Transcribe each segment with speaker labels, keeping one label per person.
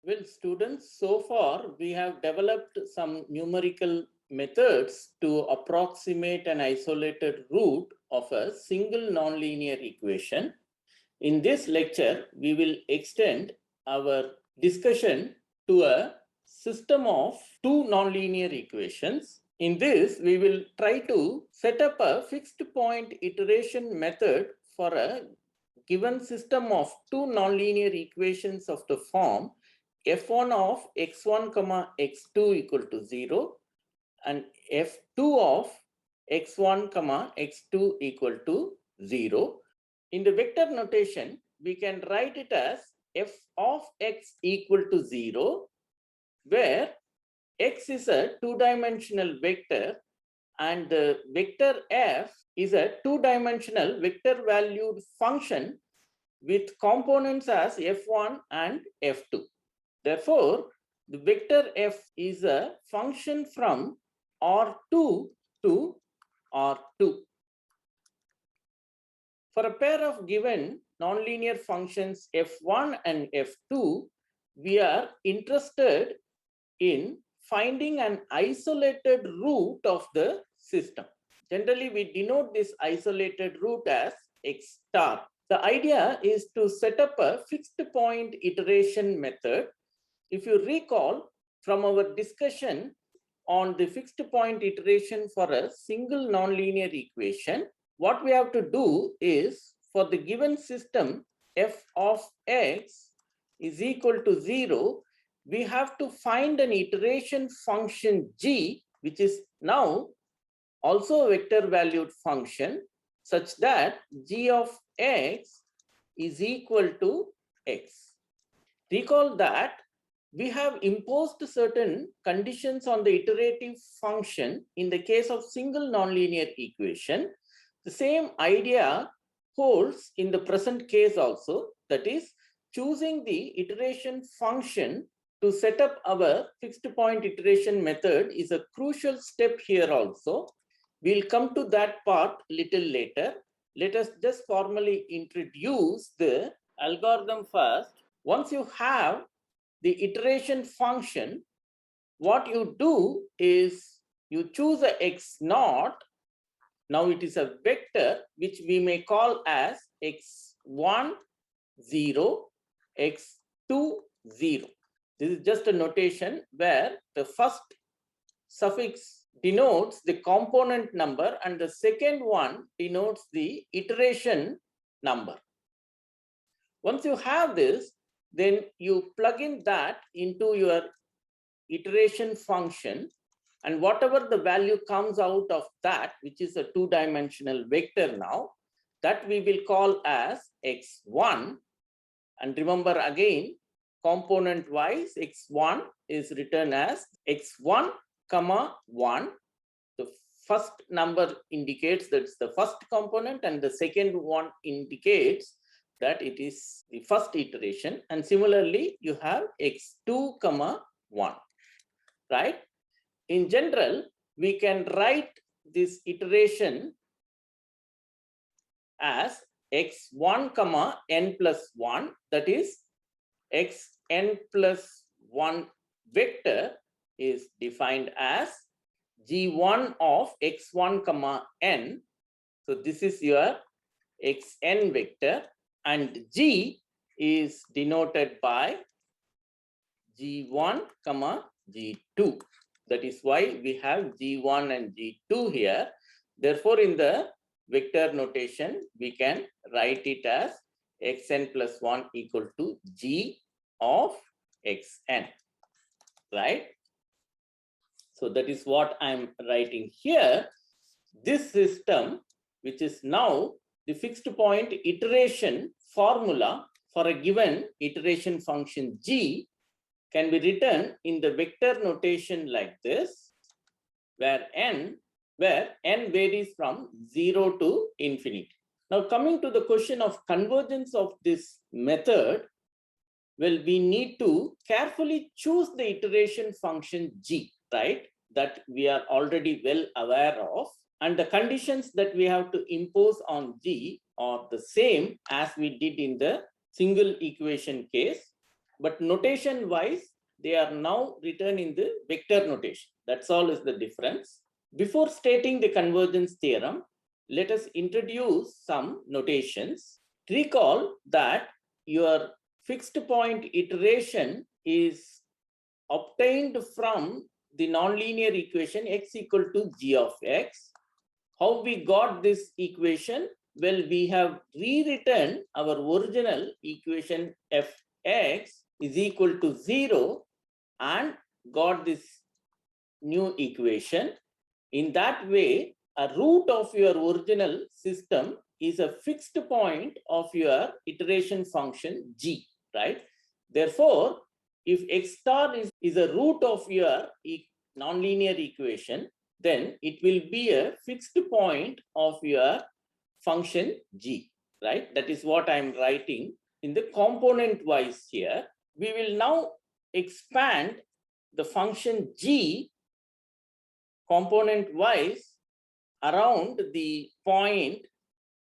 Speaker 1: Well, students, so far we have developed some numerical methods to approximate an isolated root of a single nonlinear equation. In this lecture, we will extend our discussion to a system of two nonlinear equations. In this, we will try to set up a fixed point iteration method for a given system of two nonlinear equations of the form f1 of x1 comma x2 equal to 0 and f2 of x1 comma x2 equal to 0. In the vector notation, we can write it as f of x equal to 0, where x is a two-dimensional vector and the vector f is a two-dimensional vector valued function with components as f1 and f2. Therefore, the vector f is a function from R2 to R2. For a pair of given nonlinear functions f1 and f2, we are interested in finding an isolated root of the system. Generally, we denote this isolated root as x star. The idea is to set up a fixed point iteration method. If you recall from our discussion on the fixed point iteration for a single nonlinear equation, what we have to do is, for the given system f of x is equal to 0, we have to find an iteration function g, which is now also a vector valued function, such that g of x is equal to x. Recall that we have imposed certain conditions on the iterative function in the case of single nonlinear equation. The same idea holds in the present case also, that is, choosing the iteration function to set up our fixed point iteration method is a crucial step here also. We'll come to that part little later. Let us just formally introduce the algorithm first. Once you have the iteration function, what you do is you choose a x naught. Now it is a vector which we may call as x1, 0, x2, 0. This is just a notation where the first suffix denotes the component number and the second one denotes the iteration number. Once you have this, then you plug in that into your iteration function, and whatever the value comes out of that, which is a two-dimensional vector now, that we will call as x1. And remember again, component wise, x1 is written as x1 comma 1. The first number indicates that's the first component and the second one indicates that it is the first iteration. And similarly, you have x2 comma 1, right? In general, we can write this iteration as x1 comma n plus 1, that is xn plus 1 vector is defined as g1 of x1 comma n. So this is your xn vector, and g is denoted by g1 comma g2. That is why we have g1 and g2 here. Therefore, in the vector notation, we can write it as xn plus 1 equal to g of xn, right? So that is what I'm writing here. This system, which is now the fixed point iteration formula for a given iteration function g, can be written in the vector notation like this, where n varies from 0 to infinity. Now, coming to the question of convergence of this method, well, we need to carefully choose the iteration function g, right? That we are already well aware of. And the conditions that we have to impose on g are the same as we did in the single equation case. but notation wise, they are now written in the vector notation. That's all is the difference. Before stating the convergence theorem, let us introduce some notations. Recall that your fixed point iteration is obtained from the nonlinear equation x equal to g of x. How we got this equation? Well, we have rewritten our original equation fx is equal to 0 and got this new equation. In that way, a root of your original system is a fixed point of your iteration function g, right? Therefore, if x star is a root of your nonlinear equation, then it will be a fixed point of your function g, right? That is what I'm writing in the component wise here. We will now expand the function g component wise around the point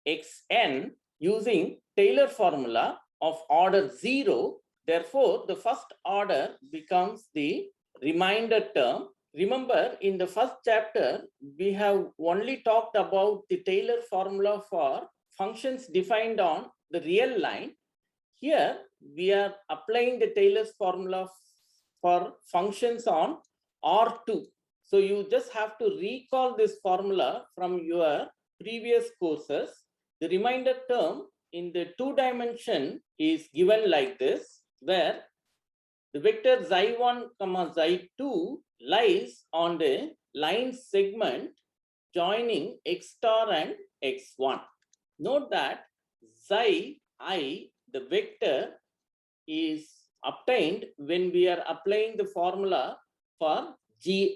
Speaker 1: xn using Taylor formula of order 0. Therefore, the first order becomes the remainder term. Remember, in the first chapter, we have only talked about the Taylor formula for functions defined on the real line. Here, we are applying the Taylor's formula for functions on R2. So you just have to recall this formula from your previous courses. The remainder term in the 2 dimension is given like this, where the vector xi1, xi2 lies on the line segment joining x star and x1. Note that xi I, the vector, is obtained when we are applying the formula for gi,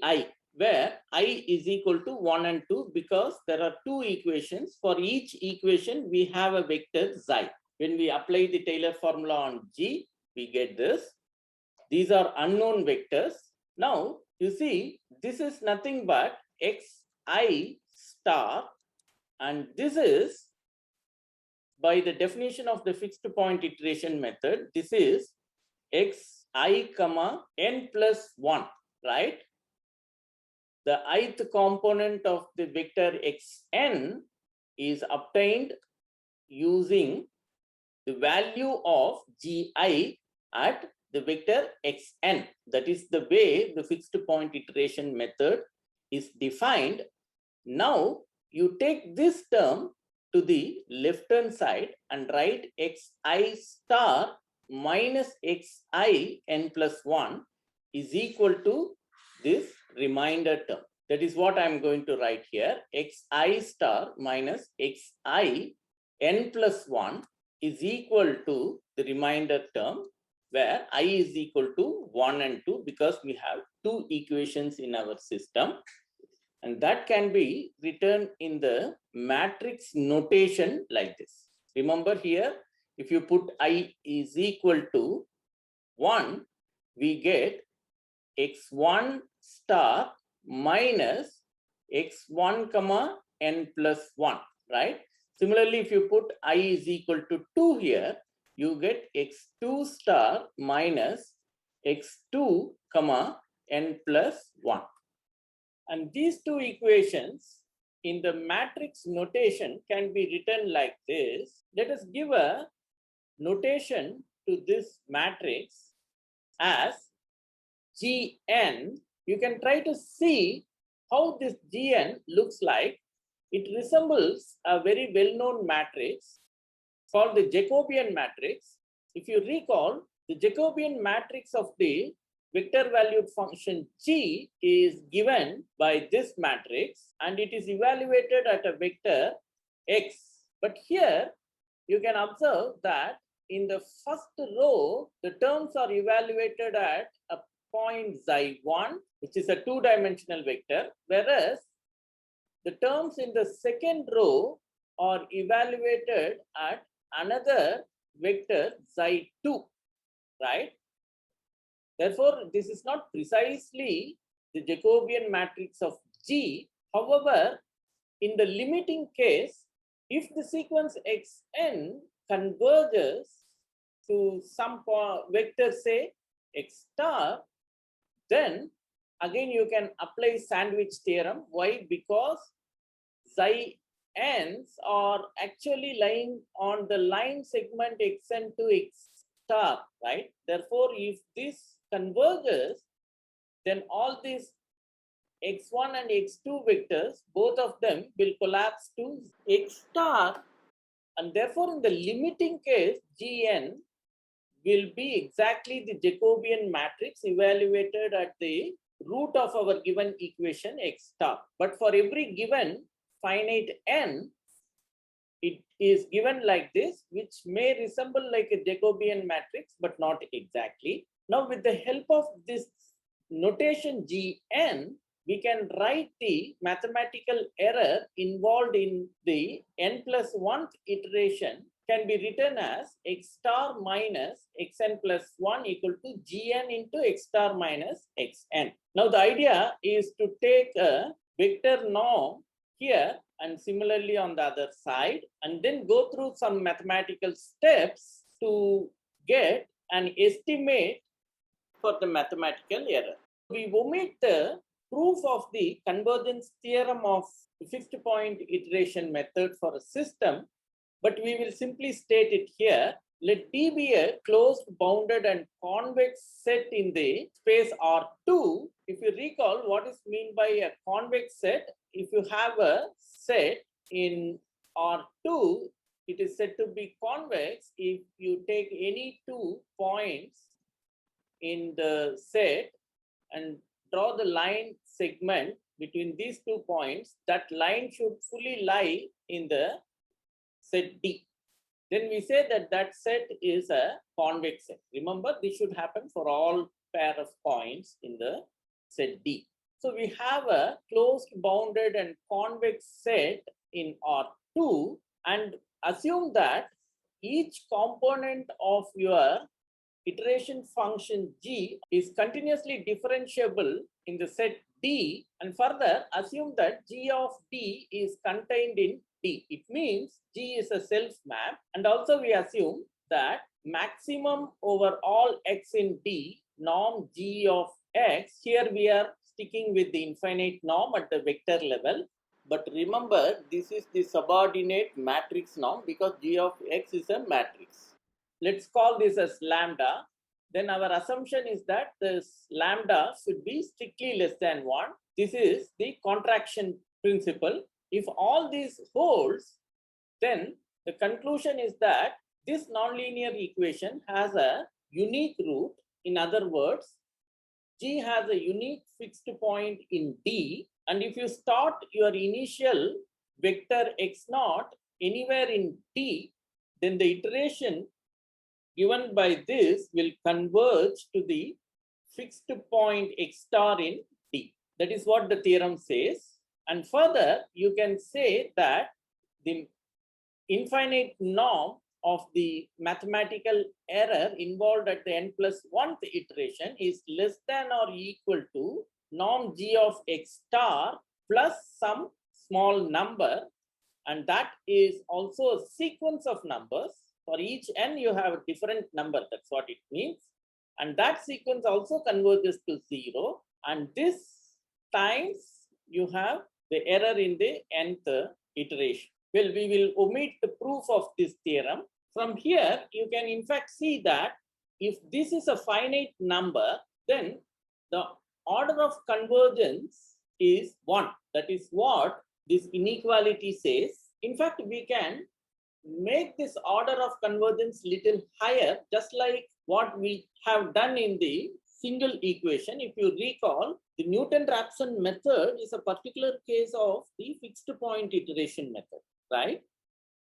Speaker 1: where I is equal to 1 and 2, because there are 2 equations. For each equation, we have a vector xi. When we apply the Taylor formula on g, we get this. These are unknown vectors. Now, you see, this is nothing but xi star, and this is, by the definition of the fixed point iteration method, this is xi comma n plus 1, right? The ith component of the vector xn is obtained using the value of gi at the vector xn. That is the way the fixed point iteration method is defined. Now, you take this term to the left hand side and write xi star minus xi n plus 1 is equal to this remainder term. That is what I'm going to write here. Xi star minus xi n plus 1 is equal to the remainder term, where I is equal to 1 and 2, because we have 2 equations in our system. And that can be written in the matrix notation like this. Remember here, if you put I is equal to 1, we get x1 star minus x1 comma n plus 1, right? Similarly, if you put I is equal to 2 here, you get x2 star minus x2 comma n plus 1. And these 2 equations in the matrix notation can be written like this. Let us give a notation to this matrix as Gn. You can try to see how this Gn looks like. It resembles a very well-known matrix called the Jacobian matrix. If you recall, the Jacobian matrix of the vector valued function g is given by this matrix, and it is evaluated at a vector x. But here you can observe that in the first row, the terms are evaluated at a point xi1, which is a 2-dimensional vector, whereas the terms in the second row are evaluated at another vector xi2, right? Therefore, this is not precisely the Jacobian matrix of G. However, in the limiting case, if the sequence xn converges to some vector, say x star, then again you can apply sandwich theorem. Why? Because psi n's are actually lying on the line segment xn to x star, right? Therefore, if this converges, then all these x1 and x2 vectors, both of them will collapse to x star, and therefore in the limiting case, Gn will be exactly the Jacobian matrix evaluated at the root of our given equation x star. But for every given finite n, it is given like this, which may resemble like a Jacobian matrix, but not exactly. Now, with the help of this notation Gn, we can write the mathematical error involved in the n+1th iteration can be written as x star minus xn+1 equal to Gn into x star minus xn. Now, the idea is to take a vector norm here and similarly on the other side, and then go through some mathematical steps to get an estimate for the mathematical error. We omit the proof of the convergence theorem of the fixed point iteration method for a system, but we will simply state it here. Let D be a closed, bounded, and convex set in the space R2. If you recall what is meant by a convex set, if you have a set in R2, it is said to be convex if you take any 2 points in the set and draw the line segment between these 2 points. That line should fully lie in the set D. Then we say that that set is a convex set. Remember, this should happen for all pair of points in the set D. So we have a closed, bounded, and convex set in R2, and assume that each component of your iteration function G is continuously differentiable in the set D, and further assume that G of D is contained in D. It means G is a self map, and also we assume that maximum over all x in D, norm G of x, here we are sticking with the infinite norm at the vector level. But remember, this is the subordinate matrix norm because G of x is a matrix. Let's call this as lambda. Then our assumption is that this lambda should be strictly less than 1. This is the contraction principle. If all these holds, then the conclusion is that this nonlinear equation has a unique root. In other words, G has a unique fixed point in D, and if you start your initial vector x0 anywhere in D, then the iteration given by this will converge to the fixed point x star in D. That is what the theorem says. And further, you can say that the infinite norm of the mathematical error involved at the n+1th iteration is less than or equal to norm G of x star plus some small number, and that is also a sequence of numbers. For each n, you have a different number. That's what it means. And that sequence also converges to 0. And this times you have the error in the nth iteration. Well, we will omit the proof of this theorem. From here, you can in fact see that if this is a finite number, then the order of convergence is 1. That is what this inequality says. In fact, we can make this order of convergence little higher, just like what we have done in the single equation. If you recall, the Newton-Raphson method is a particular case of the fixed point iteration method, right?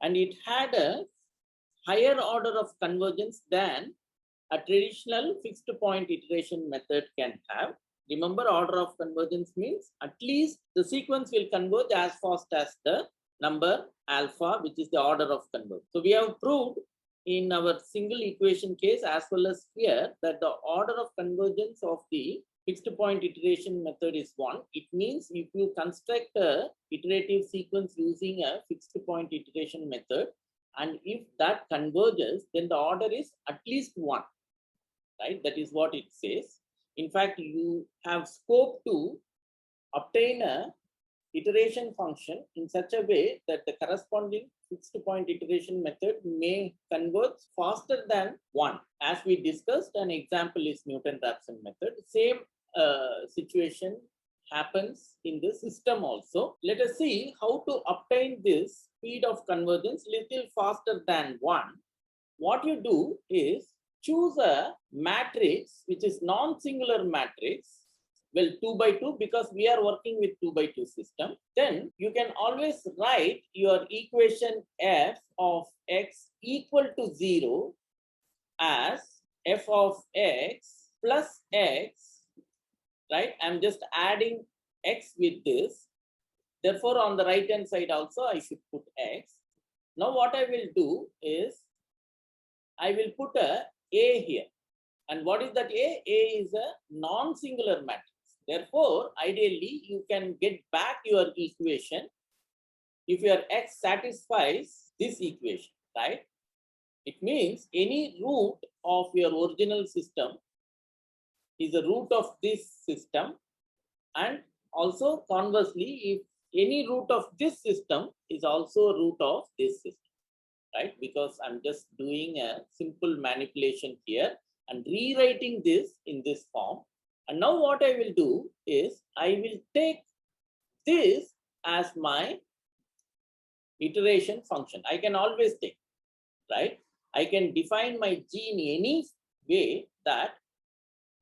Speaker 1: And it had a higher order of convergence than a traditional fixed point iteration method can have. Remember, order of convergence means at least the sequence will converge as fast as the number alpha, which is the order of convergence. So we have proved in our single equation case as well as here that the order of convergence of the fixed point iteration method is 1. It means if you construct a iterative sequence using a fixed point iteration method, And if that converges, then the order is at least 1, right? That is what it says. In fact, you have scope to obtain a iteration function in such a way that the corresponding fixed point iteration method may converge faster than 1. As we discussed, an example is Newton-Raphson method. Same situation happens in the system also. Let us see how to obtain this speed of convergence little faster than 1. What you do is choose a matrix which is non-singular matrix. Well, 2 by 2, because we are working with 2 by 2 system. Then you can always write your equation f of x equal to 0 as f of x plus x, right? I'm just adding x with this. Therefore, on the right hand side also, I should put x. Now, what I will do is I will put a here. And what is that A? A is a non-singular matrix. Therefore, ideally, you can get back your equation if your x satisfies this equation, right? It means any root of your original system is a root of this system, and also conversely, if any root of this system is also a root of this system, right? Because I'm just doing a simple manipulation here and rewriting this in this form. And now what I will do is I will take this as my iteration function. I can always take, right? I can define my g in any way that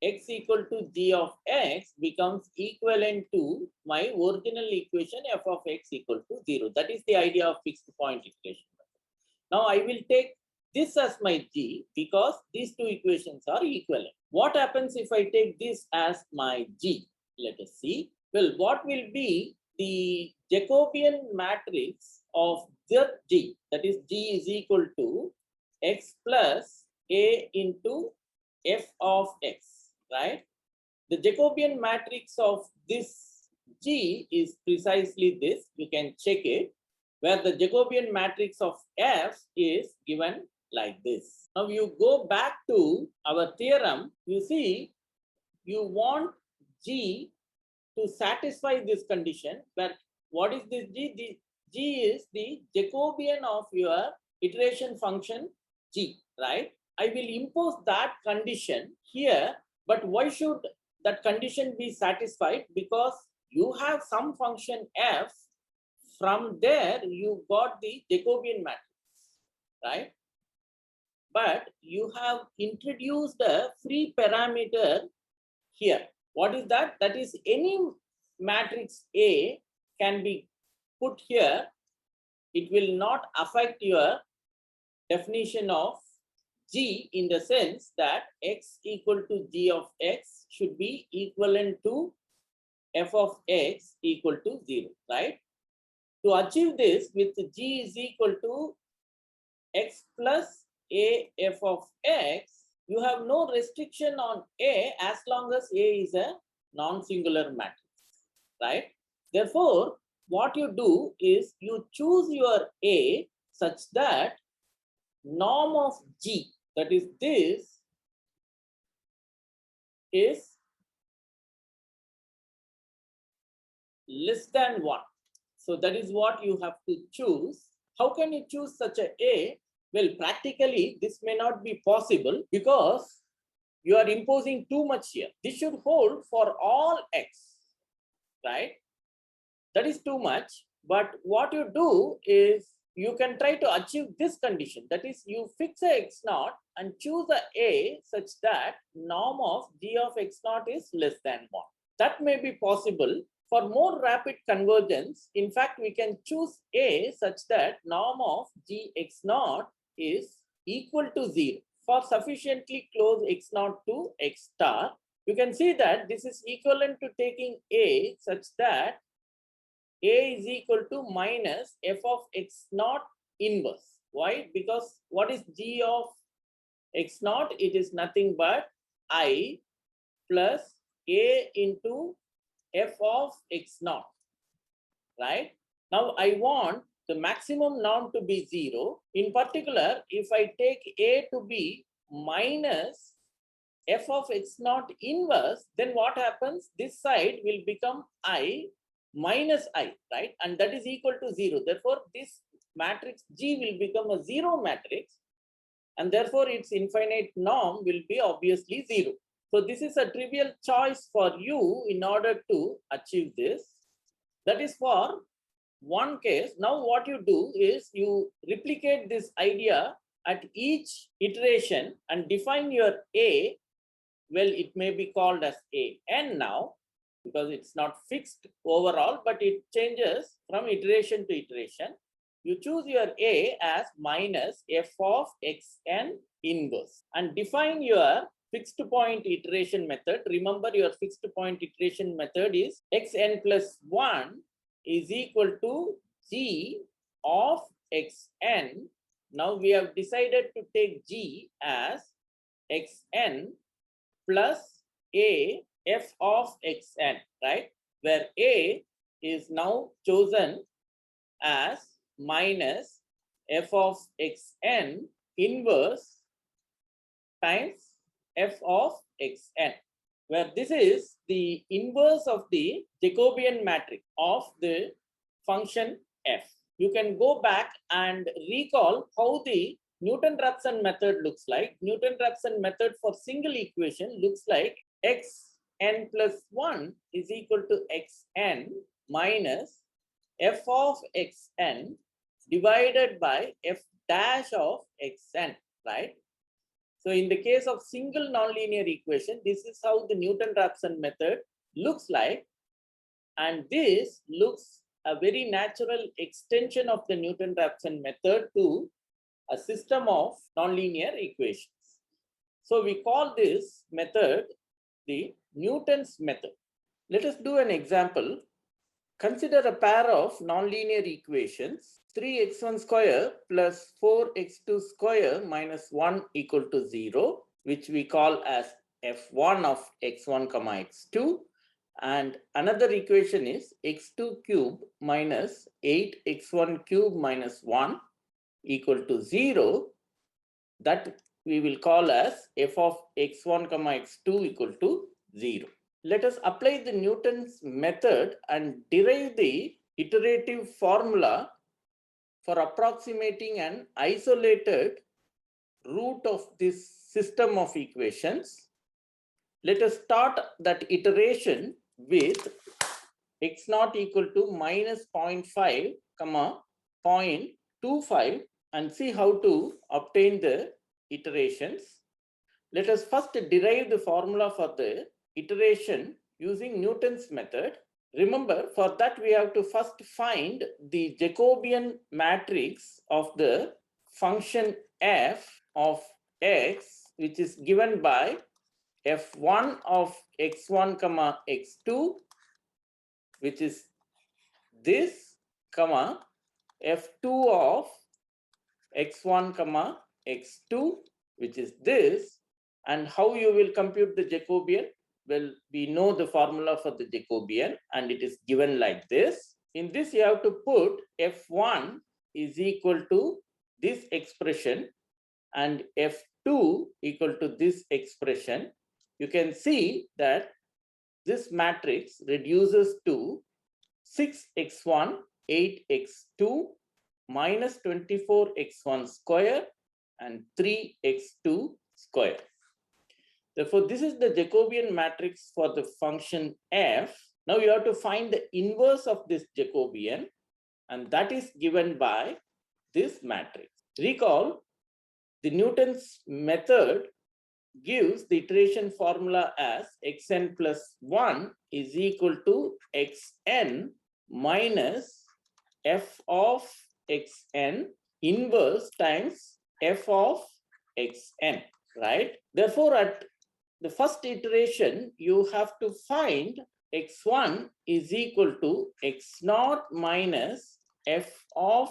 Speaker 1: x equal to g of x becomes equivalent to my original equation f of x equal to 0. That is the idea of fixed point iteration. Now I will take this as my g because these two equations are equivalent. What happens if I take this as my g? Let us see. Well, what will be the Jacobian matrix of the g? That is, g is equal to x plus a into f of x, right? The Jacobian matrix of this g is precisely this. You can check it, where the Jacobian matrix of f is given like this. Now you go back to our theorem, you see you want g to satisfy this condition, but what is this g? The g is the Jacobian of your iteration function g, right? I will impose that condition here, but why should that condition be satisfied? Because you have some function f, from there you got the Jacobian matrix, right? But you have introduced a free parameter here. What is that? That is, any matrix A can be put here. It will not affect your definition of g, in the sense that x equal to g of x should be equivalent to f of x equal to 0, right? To achieve this, with g is equal to x plus a f of x, you have no restriction on a as long as a is a non-singular matrix, right? Therefore, what you do is you choose your a such that norm of g, that is this, is less than 1. So that is what you have to choose. How can you choose such a? Well, practically this may not be possible because you are imposing too much here. This should hold for all x, right? That is too much. But what you do is you can try to achieve this condition. That is, you fix a x naught and choose a such that norm of g of x naught is less than 1. That may be possible. For more rapid convergence, in fact, we can choose a such that norm of g x naught is equal to 0. For sufficiently close x naught to x star, you can see that this is equivalent to taking a such that a is equal to minus f of x naught inverse. Why? Because what is g of x naught? It is nothing but I plus a into f of x naught, right? Now I want the maximum norm to be 0. In particular, if I take A to be minus f of x naught inverse, then what happens? This side will become I minus I, right? And that is equal to 0. Therefore, this matrix G will become a 0 matrix, and therefore its infinite norm will be obviously 0. So this is a trivial choice for you in order to achieve this. That is for one case. Now what you do is you replicate this idea at each iteration and define your A. Well, it may be called as a n now because it's not fixed overall, but it changes from iteration to iteration. You choose your A as minus f of xn inverse and define your fixed point iteration method. Remember, your fixed point iteration method is xn plus 1 is equal to g of xn. Now we have decided to take g as xn plus a f of xn, right? Where a is now chosen as minus f of xn inverse times f of xn, where this is the inverse of the Jacobian matrix of the function f. You can go back and recall how the Newton-Raphson method looks like. Newton-Raphson method for single equation looks like xn plus 1 is equal to xn minus f of xn divided by f dash of xn, right? So in the case of single nonlinear equation, this is how the Newton-Raphson method looks like. And this looks a very natural extension of the Newton-Raphson method to a system of nonlinear equations. So we call this method the Newton's method. Let us do an example. Consider a pair of nonlinear equations, 3x1 square plus 4x2 square minus 1 equal to 0, which we call as f1 of x1 comma x2. And another equation is x2 cube minus 8x1 cube minus 1 equal to 0, that we will call as f of x1 comma x2 equal to 0. Let us apply the Newton's method and derive the iterative formula for approximating an isolated root of this system of equations. Let us start that iteration with x naught equal to minus 0.5 comma 0.25 and see how to obtain the iterations. Let us first derive the formula for the iteration using Newton's method. Remember, for that we have to first find the Jacobian matrix of the function f of x, which is given by f1 of x1 comma x2, which is this, comma f2 of x1 comma x2, which is this. And how you will compute the Jacobian? Well, we know the formula for the Jacobian and it is given like this. In this you have to put f1 is equal to this expression and f2 equal to this expression. You can see that this matrix reduces to 6x1, 8x2, minus 24x1 square and 3x2 square. Therefore, this is the Jacobian matrix for the function f. Now you have to find the inverse of this Jacobian, and that is given by this matrix. Recall, the Newton's method gives the iteration formula as xn plus 1 is equal to xn minus f of xn inverse times f of xn, right? Therefore, at the first iteration, you have to find x1 is equal to x naught minus f of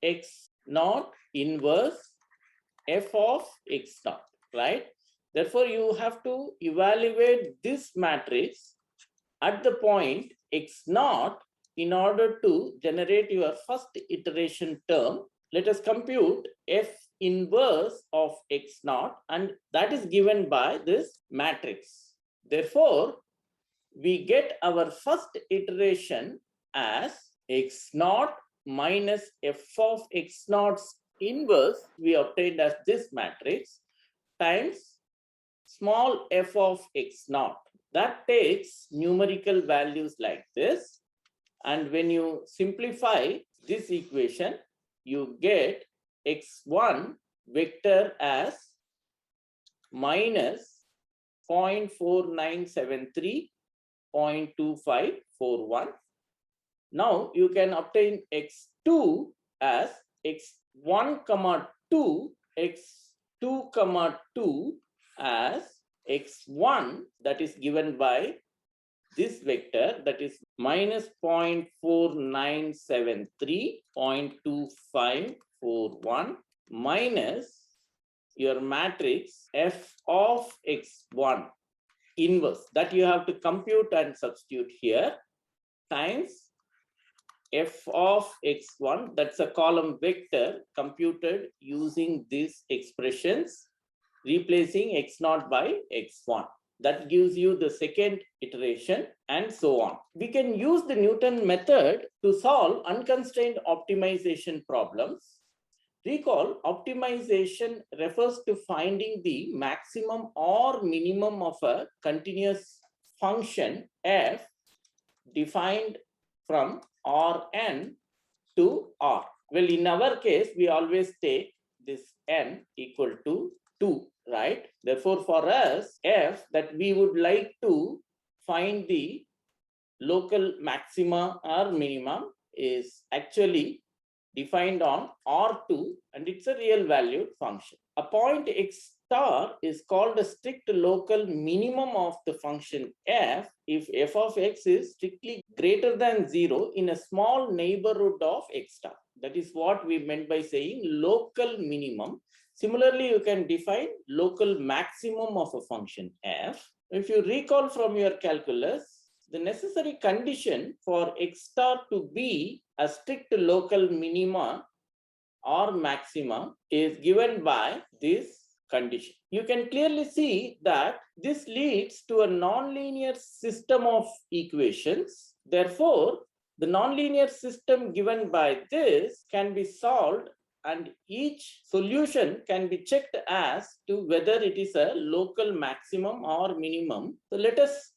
Speaker 1: x naught inverse f of x naught, right? Therefore, you have to evaluate this matrix at the point x naught in order to generate your first iteration term, let us compute F inverse of x naught, and that is given by this matrix. Therefore, we get our first iteration as x naught minus f of x naught's inverse, we obtained as this matrix, times small f of x naught. That takes numerical values like this. And when you simplify this equation, you get x1 vector as minus 0.4973, 0.2541. Now you can obtain x2 as x1 comma 2, x2 comma 2 as x1, that is given by this vector, that is minus 0.4973, 0.2541 minus your matrix f of x1 inverse, that you have to compute and substitute here, times f of x1, that's a column vector computed using these expressions, replacing x naught by x1. That gives you the second iteration, and so on. We can use the Newton method to solve unconstrained optimization problems. Recall, optimization refers to finding the maximum or minimum of a continuous function f defined from Rn to R. Well, in our case, we always take this n equal to 2, right? Therefore, for us, f that we would like to find the local maxima or minimum is actually defined on R2, and it's a real valued function. A point x star is called a strict local minimum of the function f if f of x is strictly greater than 0 in a small neighborhood of x star. That is what we meant by saying local minimum. Similarly, you can define local maximum of a function f. If you recall from your calculus, the necessary condition for x star to be a strict local minima or maxima is given by this condition. You can clearly see that this leads to a nonlinear system of equations. Therefore, the nonlinear system given by this can be solved, and each solution can be checked as to whether it is a local maximum or minimum. So let us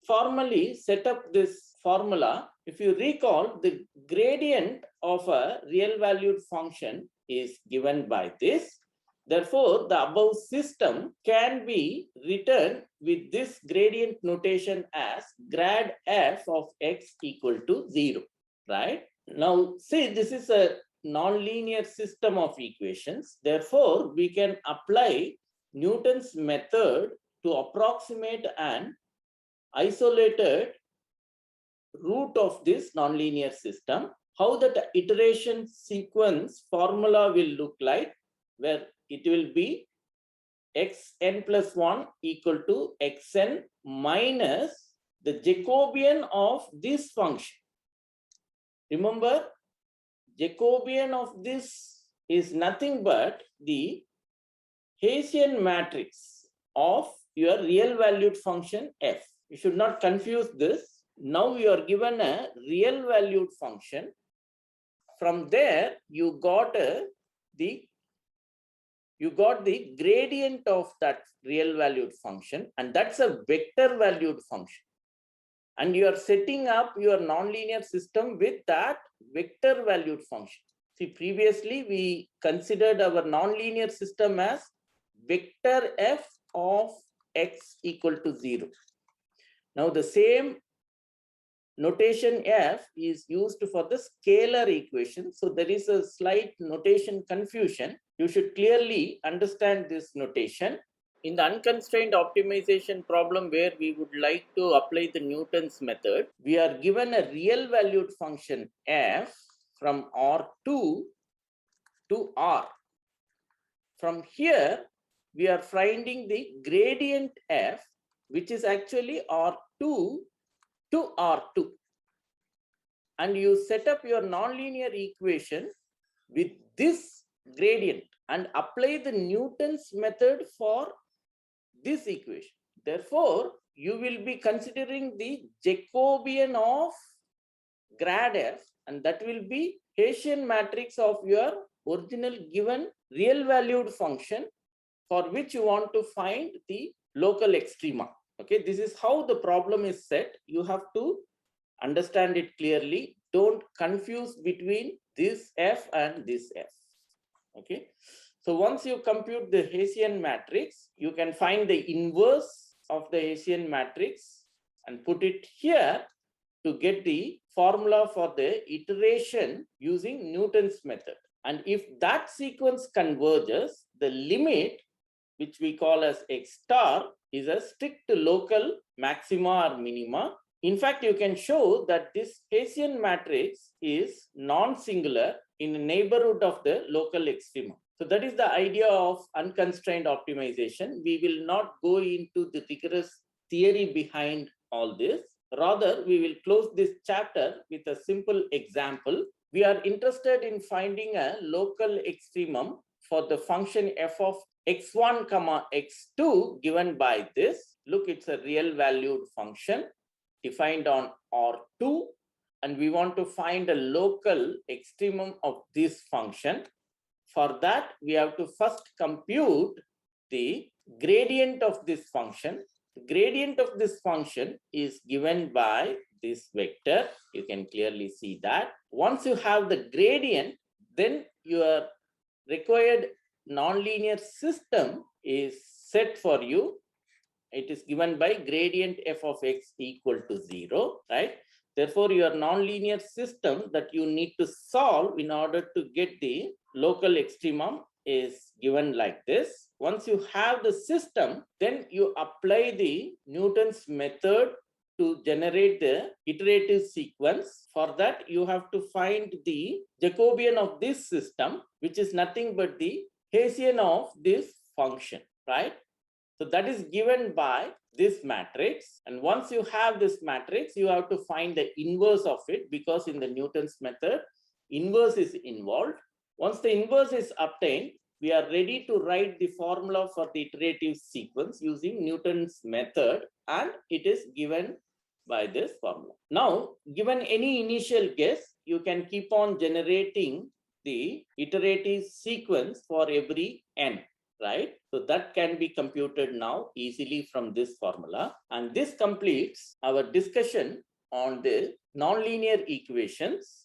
Speaker 1: formally set up this formula. If you recall, the gradient of a real valued function is given by this. Therefore, the above system can be written with this gradient notation as grad f of x equal to 0, right? Now, see, this is a nonlinear system of equations. Therefore, we can apply Newton's method to approximate an isolated root of this nonlinear system. How that iteration sequence formula will look like, where it will be xn plus 1 equal to xn minus the Jacobian of this function. Remember, Jacobian of this is nothing but the Hessian matrix of your real valued function f. You should not confuse this. Now you are given a real valued function. From there, you got the gradient of that real valued function, and that's a vector valued function. And you are setting up your nonlinear system with that vector valued function. See, previously we considered our nonlinear system as vector f of x equal to 0. Now the same notation f is used for the scalar equation. So there is a slight notation confusion. You should clearly understand this notation. In the unconstrained optimization problem where we would like to apply the Newton's method, we are given a real valued function f from R2 to R. From here, we are finding the gradient f, which is actually R2 to R2. and you set up your nonlinear equation with this gradient and apply the Newton's method for this equation. Therefore, you will be considering the Jacobian of grad f, and that will be Hessian matrix of your original given real valued function for which you want to find the local extrema. Okay, this is how the problem is set. You have to understand it clearly. Don't confuse between this f and this f. Okay, so once you compute the Hessian matrix, you can find the inverse of the Hessian matrix and put it here to get the formula for the iteration using Newton's method. And if that sequence converges, the limit, which we call as x star, is a strict local maxima or minima. In fact, you can show that this Hessian matrix is non-singular in the neighborhood of the local extrema. So that is the idea of unconstrained optimization. We will not go into the rigorous theory behind all this. Rather, we will close this chapter with a simple example. We are interested in finding a local extremum for the function f of x1 comma x2 given by this. Look, it's a real valued function defined on R2, and we want to find a local extremum of this function. For that, we have to first compute the gradient of this function. The gradient of this function is given by this vector. You can clearly see that. Once you have the gradient, then your required nonlinear system is set for you. It is given by gradient f of x equal to 0, right? Therefore, your nonlinear system that you need to solve in order to get the local extremum is given like this. Once you have the system, then you apply the Newton's method to generate the iterative sequence. For that, you have to find the Jacobian of this system, which is nothing but the Hessian of this function, right? So that is given by this matrix. And once you have this matrix, you have to find the inverse of it, because in the Newton's method, inverse is involved. Once the inverse is obtained, we are ready to write the formula for the iterative sequence using Newton's method, and it is given by this formula. Now, given any initial guess, you can keep on generating the iterative sequence for every n, right? So that can be computed now easily from this formula. And this completes our discussion on the nonlinear equations.